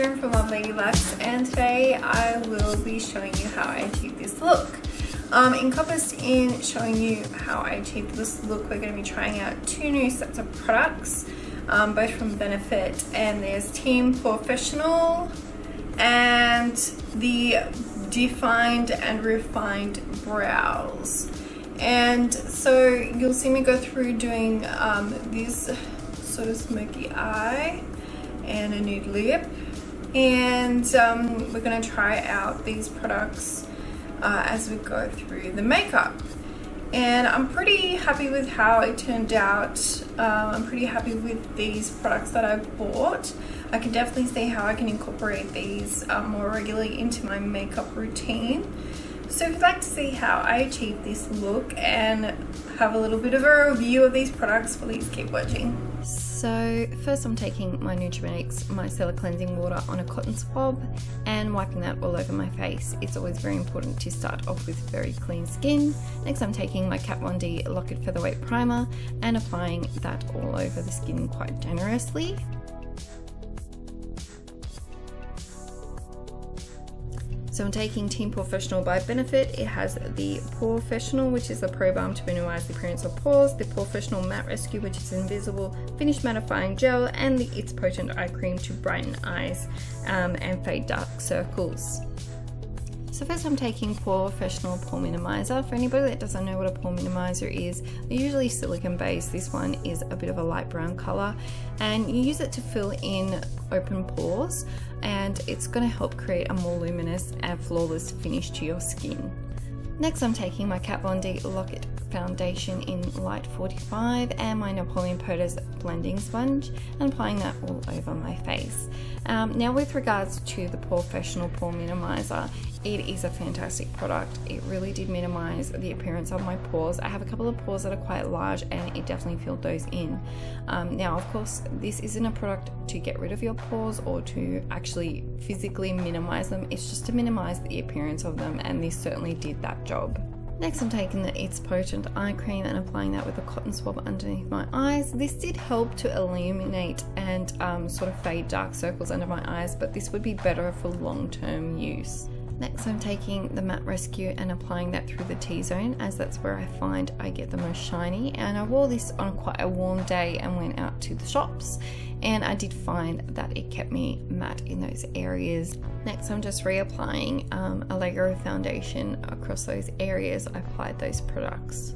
Karen from Ardell Lashes, and today I will be showing you how I achieve this look. Encompassed in showing you how I achieved this look, we're going to be trying out two new sets of products, both from Benefit, and there's Team Porefessional and the Defined and Refined Brows. And so you'll see me go through doing this sort of smoky eye and a nude lip, and we're going to try out these products as we go through the makeup. And I'm pretty happy with how it turned out. I'm pretty happy with these products that I've bought. I can definitely see how I can incorporate these more regularly into my makeup routine. So if you'd like to see how I achieve this look and have a little bit of a review of these products, please keep watching. So first I'm taking my Nutrimetics Micellar Cleansing Water on a cotton swab and wiping that all over my face. It's always very important to start off with very clean skin. Next I'm taking my Kat Von D Lock It Featherweight Primer and applying that all over the skin quite generously. So I'm taking Team Porefessional by Benefit. It has the Porefessional, which is the Pro Balm to minimize the appearance of pores, the Porefessional Matte Rescue, which is invisible finish mattifying gel, and the It's Potent Eye Cream to brighten eyes and fade dark circles. So first I'm taking Porefessional Pore Minimizer. For anybody that doesn't know what a pore minimizer is, they're usually silicone based. This one is a bit of a light brown color, and you use it to fill in open pores, and it's going to help create a more luminous and flawless finish to your skin. Next I'm taking my Kat Von D Lock It Foundation in Light 45 and my Napoleon Perdis blending sponge and applying that all over my face. Now with regards to the Porefessional Pore Minimizer, it is a fantastic product. It really did minimize the appearance of my pores. I have a couple of pores that are quite large and it definitely filled those in. Now of course this isn't a product to get rid of your pores or to actually physically minimize them, it's just to minimize the appearance of them, and this certainly did that job. Next I'm taking the It's Potent Eye Cream and applying that with a cotton swab underneath my eyes. This did help to illuminate and sort of fade dark circles under my eyes, but this would be better for long-term use. Next I'm taking the Matte Rescue and applying that through the T-zone, as that's where I find I get the most shiny, and I wore this on quite a warm day and went out to the shops, and I did find that it kept me matte in those areas. Next I'm just reapplying a layer of foundation across those areas I applied those products.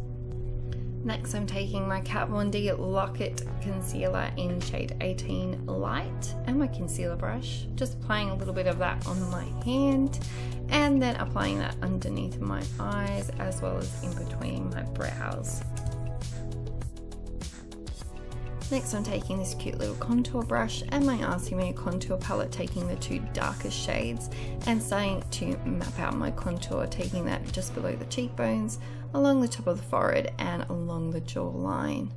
Next I'm taking my Kat Von D Lock It Concealer in shade 18 Light and my concealer brush, just applying a little bit of that on my hand and then applying that underneath my eyes as well as in between my brows. Next I'm taking this cute little contour brush and my RCMA contour palette, taking the two darkest shades and starting to map out my contour, taking that just below the cheekbones, along the top of the forehead and along the jawline,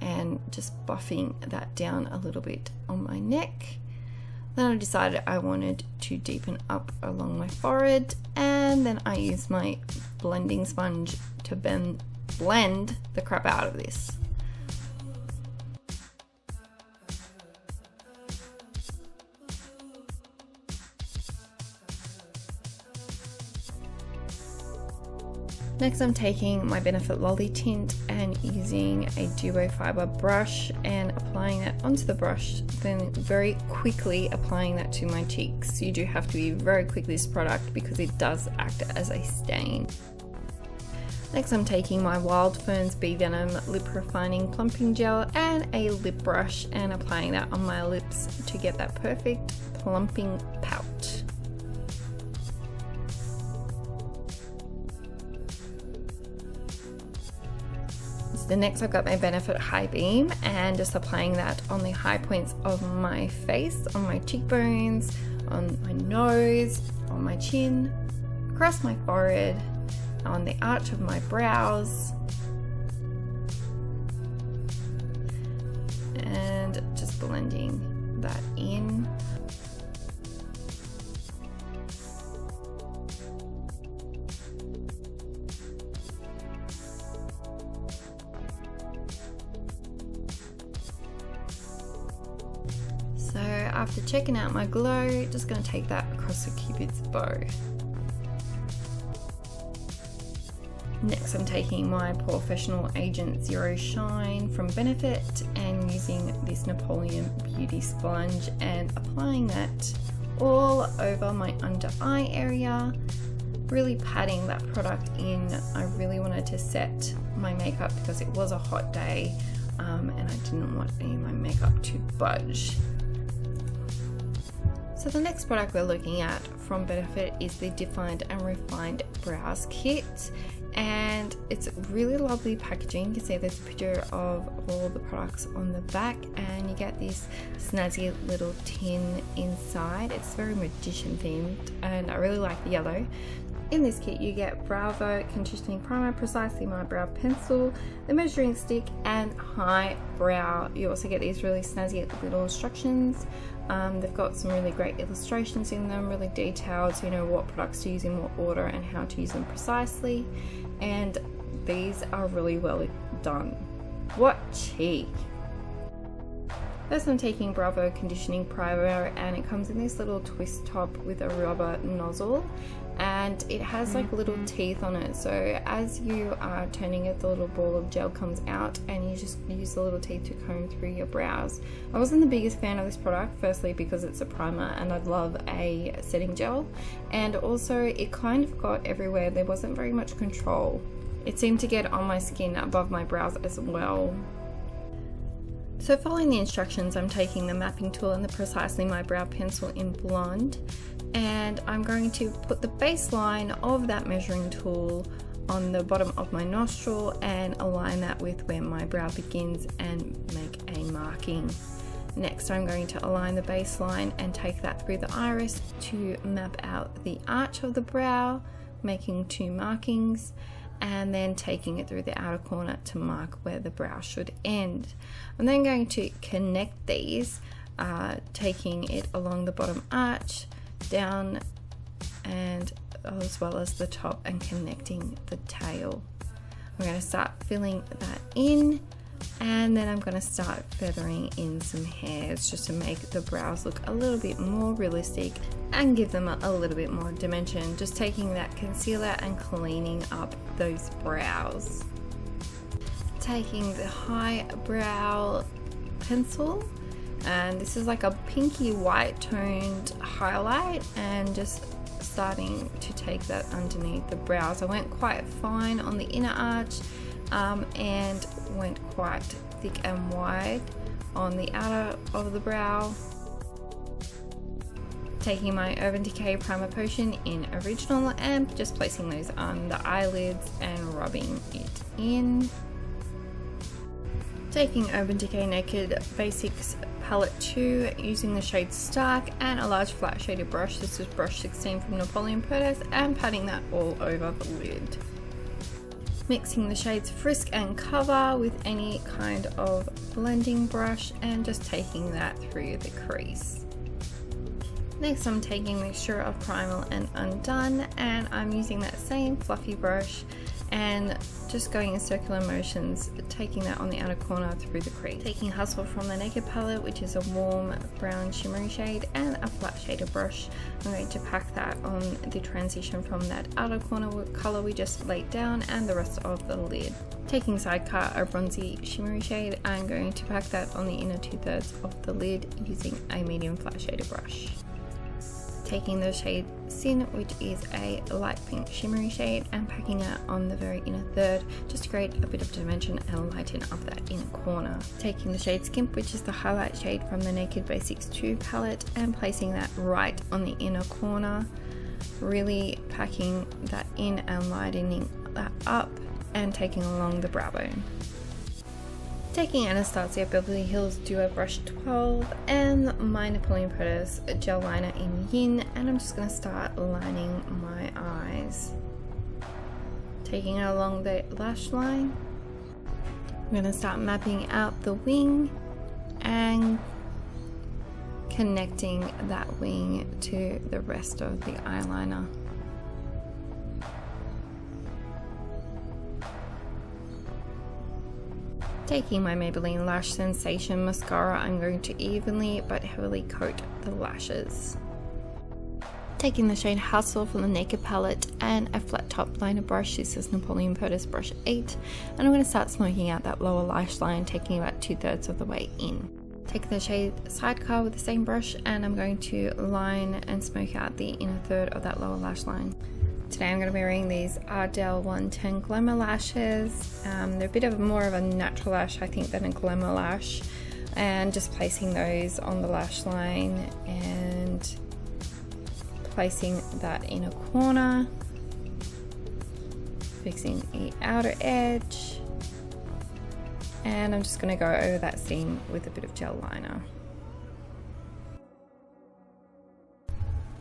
and just buffing that down a little bit on my neck. Then I decided I wanted to deepen up along my forehead, and then I used my blending sponge to blend the crap out of this. Next I'm taking my Benefit Lolly Tint and using a Duo Fiber brush and applying that onto the brush, then very quickly applying that to my cheeks. You do have to be very quick with this product because it does act as a stain. Next I'm taking my Wild Ferns Bee Venom Lip Refining Plumping Gel and a lip brush and applying that on my lips to get that perfect plumping pout. So next I've got my Benefit High Beam and just applying that on the high points of my face, on my cheekbones, on my nose, on my chin, across my forehead, on the arch of my brows, and just blending that in. after checking out my glow, just going to take that across the Cupid's bow. Next, I'm taking my Porefessional Agent Zero Shine from Benefit and using this Napoleon Beauty sponge and applying that all over my under eye area, really patting that product in. I really wanted to set my makeup because it was a hot day and I didn't want any of my makeup to budge. So the next product we're looking at from Benefit is the Defined and Refined Brows Kit, and it's really lovely packaging. You can see there's a picture of all the products on the back, and you get this snazzy little tin inside. It's very magician themed and I really like the yellow. In this kit you get Bravo Conditioning Primer, Precisely My Brow Pencil, the measuring stick, and high brow. You also get these really snazzy little instructions. They've got some really great illustrations in them, really detailed, so you know what products to use in what order and how to use them precisely. And these are really well done. What cheek! First I'm taking Bravo Conditioning Primer, and it comes in this little twist top with a rubber nozzle, and it has like little teeth on it, so as you are turning it, the little ball of gel comes out and you just use the little teeth to comb through your brows. I wasn't the biggest fan of this product, firstly because it's a primer and I'd love a setting gel, and also it kind of got everywhere. There wasn't very much control. It seemed to get on my skin above my brows as well. So following the instructions, I'm taking the mapping tool and the Precisely My Brow Pencil in Blonde, and I'm going to put the baseline of that measuring tool on the bottom of my nostril and align that with where my brow begins and make a marking. Next, I'm going to align the baseline and take that through the iris to map out the arch of the brow, making 2 markings, and then taking it through the outer corner to mark where the brow should end. I'm then going to connect these, taking it along the bottom arch, down, and as well as the top, and connecting the tail. I'm going to start filling that in, and then I'm going to start feathering in some hairs just to make the brows look a little bit more realistic and give them a little bit more dimension, just taking that concealer and cleaning up those brows. Taking the high brow pencil, and this is like a pinky white toned highlight, and just starting to take that underneath the brows. I went quite fine on the inner arch and went quite thick and wide on the outer of the brow. Taking my Urban Decay Primer Potion in Original and just placing those on the eyelids and rubbing it in. Taking Urban Decay Naked Basics Palette 2, using the shade Stark and a large flat shaded brush. This is brush 16 from Napoleon Perdis, and patting that all over the lid. Mixing the shades Frisk and Cover with any kind of blending brush and just taking that through the crease. Next, I'm taking Mixture of Primal and Undone, and I'm using that same fluffy brush and just going in circular motions, taking that on the outer corner through the crease. Taking Hustle from the Naked palette, which is a warm brown shimmery shade, and a flat shaded brush. I'm going to pack that on the transition from that outer corner color we just laid down and the rest of the lid. Taking Sidecar, a bronzy shimmery shade, I'm going to pack that on the inner 2/3 of the lid using a medium flat shaded brush. Taking the shade Sin, which is a light pink shimmery shade, and packing it on the very inner third just to create a bit of dimension and lighten up that inner corner. Taking the shade Skimp, which is the highlight shade from the Naked Basics 2 palette, and placing that right on the inner corner, really packing that in and lightening that up, and taking along the brow bone. Taking Anastasia Beverly Hills Duo Brush 12 and my Napoleon Perdis gel liner in Yin, and I'm just going to start lining my eyes. Taking it along the lash line, I'm going to start mapping out the wing and connecting that wing to the rest of the eyeliner. Taking my Maybelline Lash Sensation Mascara, I'm going to evenly but heavily coat the lashes. Taking the shade Hustle from the Naked palette and a flat top liner brush, this is Napoleon Perdis brush 8, and I'm going to start smoking out that lower lash line, taking about 2/3 of the way in. Take the shade Sidecar with the same brush, and I'm going to line and smoke out the inner third of that lower lash line. Today I'm going to be wearing these Ardell 110 Glamour lashes. They're a bit of more of a natural lash, I think, than a glamour lash, and just placing those on the lash line and placing that inner corner, fixing the outer edge, and I'm just going to go over that seam with a bit of gel liner.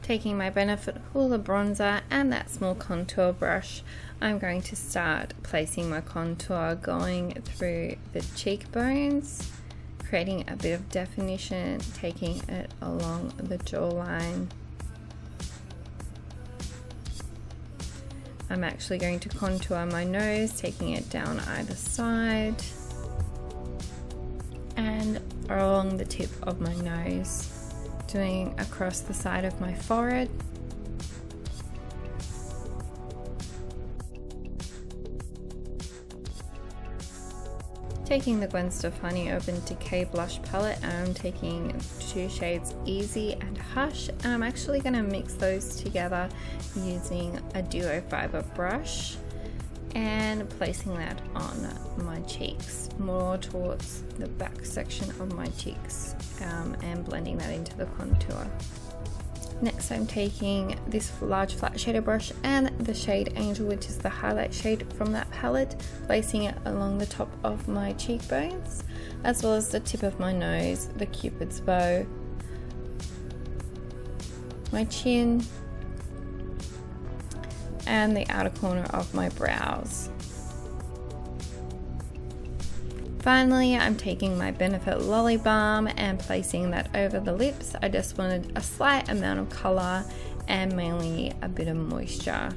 Taking my Benefit Hoola bronzer and that small contour brush, I'm going to start placing my contour going through the cheekbones, creating a bit of definition, taking it along the jawline. I'm actually going to contour my nose, taking it down either side and along the tip of my nose, doing across the side of my forehead. Taking the Gwen Stefani Urban Decay blush palette, and I'm taking 2 shades Easy and Hush, and I'm actually going to mix those together using a duo fiber brush and placing that on my cheeks, more towards the back section of my cheeks, and blending that into the contour. Next, I'm taking this large flat shader brush and the shade Angel, which is the highlight shade from that palette, placing it along the top of my cheekbones, as well as the tip of my nose, the Cupid's bow, my chin, and the outer corner of my brows. Finally, I'm taking my Benefit Lolly Balm and placing that over the lips. I just wanted a slight amount of colour and mainly a bit of moisture.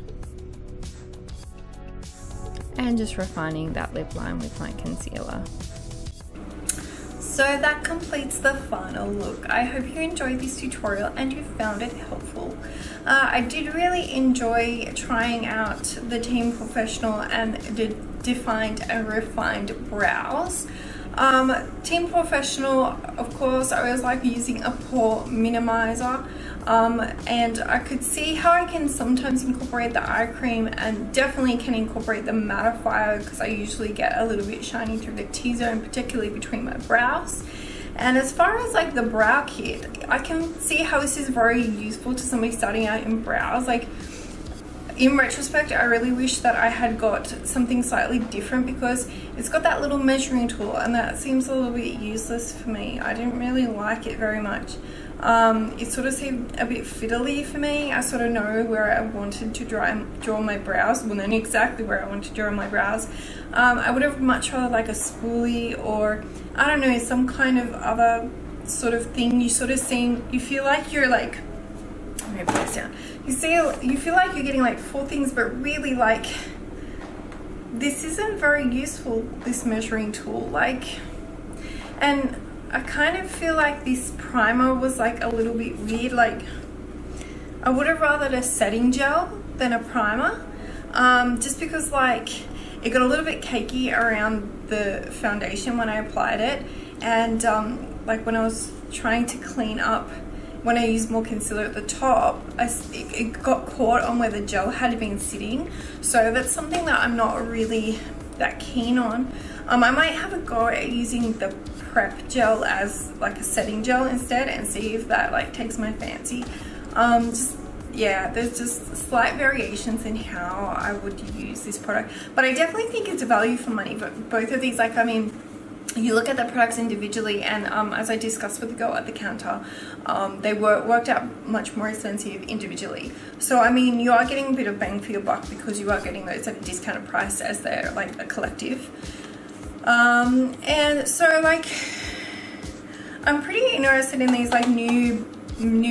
And just refining that lip line with my concealer. So that completes the final look. I hope you enjoyed this tutorial and you found it helpful. I did really enjoy trying out the Team Porefessional and the defined and refined brows. Team Porefessional, of course, I always like using a pore minimizer, and I could see how I can sometimes incorporate the eye cream, and definitely can incorporate the mattifier because I usually get a little bit shiny through the T-zone, particularly between my brows. And as far as like the brow kit, I can see how this is very useful to somebody starting out in brows. Like, in retrospect, I really wish that I had got something slightly different because it's got that little measuring tool, and that seems a little bit useless for me. I didn't really like it very much. It sort of seemed a bit fiddly for me. I sort of know where I wanted to draw my brows, well, not exactly where I wanted to draw my brows. I would have much rather like a spoolie, or I don't know, some kind of other sort of thing. You sort of you feel like you're like, I'm gonna put this down. You feel like you're getting like 4 things, but really like this isn't very useful, this measuring tool. Like, and I kind of feel like this primer was like a little bit weird. Like, I would have rathered a setting gel than a primer, just because like it got a little bit cakey around the foundation when I applied it, and like when I was trying to clean up, when I used more concealer at the top, it got caught on where the gel had been sitting. So that's something that I'm not really that keen on. I might have a go at using the prep gel as like a setting gel instead, and see if that like takes my fancy. Yeah, there's just slight variations in how I would use this product, but I definitely think it's a value for money. But both of these, like, I mean, you look at the products individually, and as I discussed with the girl at the counter, they worked out much more expensive individually. So I mean, you are getting a bit of bang for your buck because you are getting those at a discounted price as they're like a collective. And so like, I'm pretty interested in these like new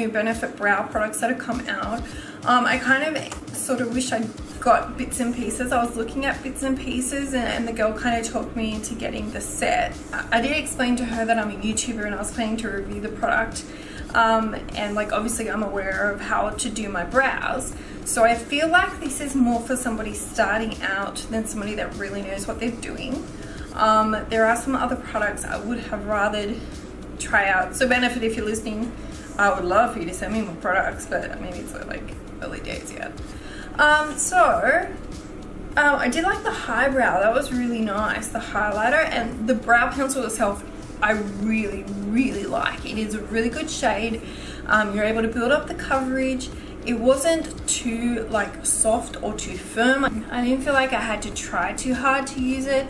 Benefit brow products that have come out. I kind of sort of wish I'd got bits and pieces. I was looking at bits and pieces, and the girl kind of talked me into getting the set. I did explain to her that I'm a YouTuber and I was planning to review the product, and like obviously I'm aware of how to do my brows, so I feel like this is more for somebody starting out than somebody that really knows what they're doing. There are some other products I would have rather try out. So Benefit, if you're listening, I would love for you to send me more products, but maybe it's like early days yet. I did like the highbrow. That was really nice, the highlighter, and the brow pencil itself I really, really like. It is a really good shade. You're able to build up the coverage. It wasn't too like soft or too firm. I didn't feel like I had to try too hard to use it.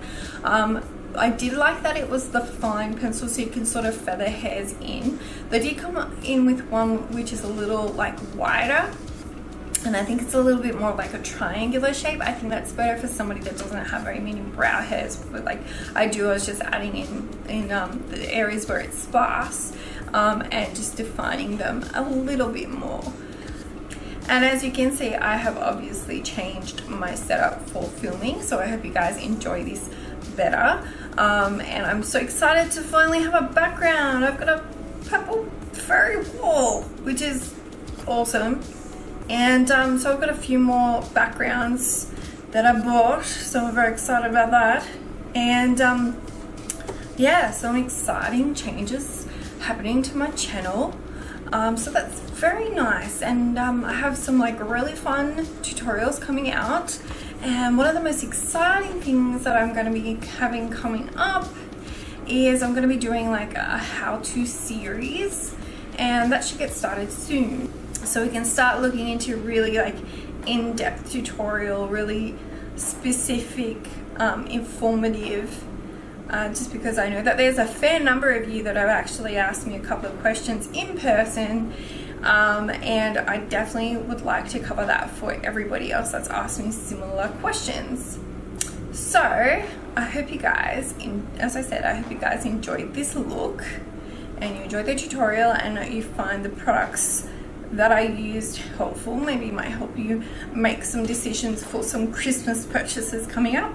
I did like that it was the fine pencil, so you can sort of feather hairs in. They did come in with one which is a little like wider, and I think it's a little bit more like a triangular shape. I think that's better for somebody that doesn't have very many brow hairs, but like I was just adding in the areas where it's sparse, and just defining them a little bit more. And as you can see, I have obviously changed my setup for filming, so I hope you guys enjoy this better. And I'm so excited to finally have a background. I've got a purple furry wall, which is awesome. And so I've got a few more backgrounds that I bought, so I'm very excited about that. And yeah, some exciting changes happening to my channel. So that's very nice, and I have some like really fun tutorials coming out, and one of the most exciting things that I'm going to be having coming up is I'm going to be doing like a how-to series, and that should get started soon, so we can start looking into really like in-depth tutorial, really specific, informative, just because I know that there's a fair number of you that have actually asked me a couple of questions in person, and I definitely would like to cover that for everybody else that's asked me similar questions. So I hope you guys, as I said, I hope you guys enjoyed this look and you enjoyed the tutorial, and that you find the products that I used helpful. Maybe it might help you make some decisions for some Christmas purchases coming up.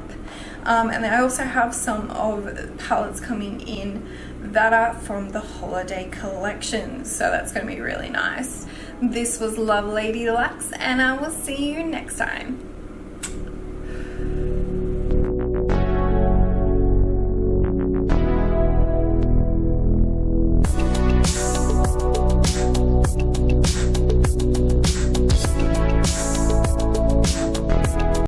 And then I also have some of palettes coming in that are from the holiday collection, so that's going to be really nice. This was Love Lady Deluxe, and I will see you next time.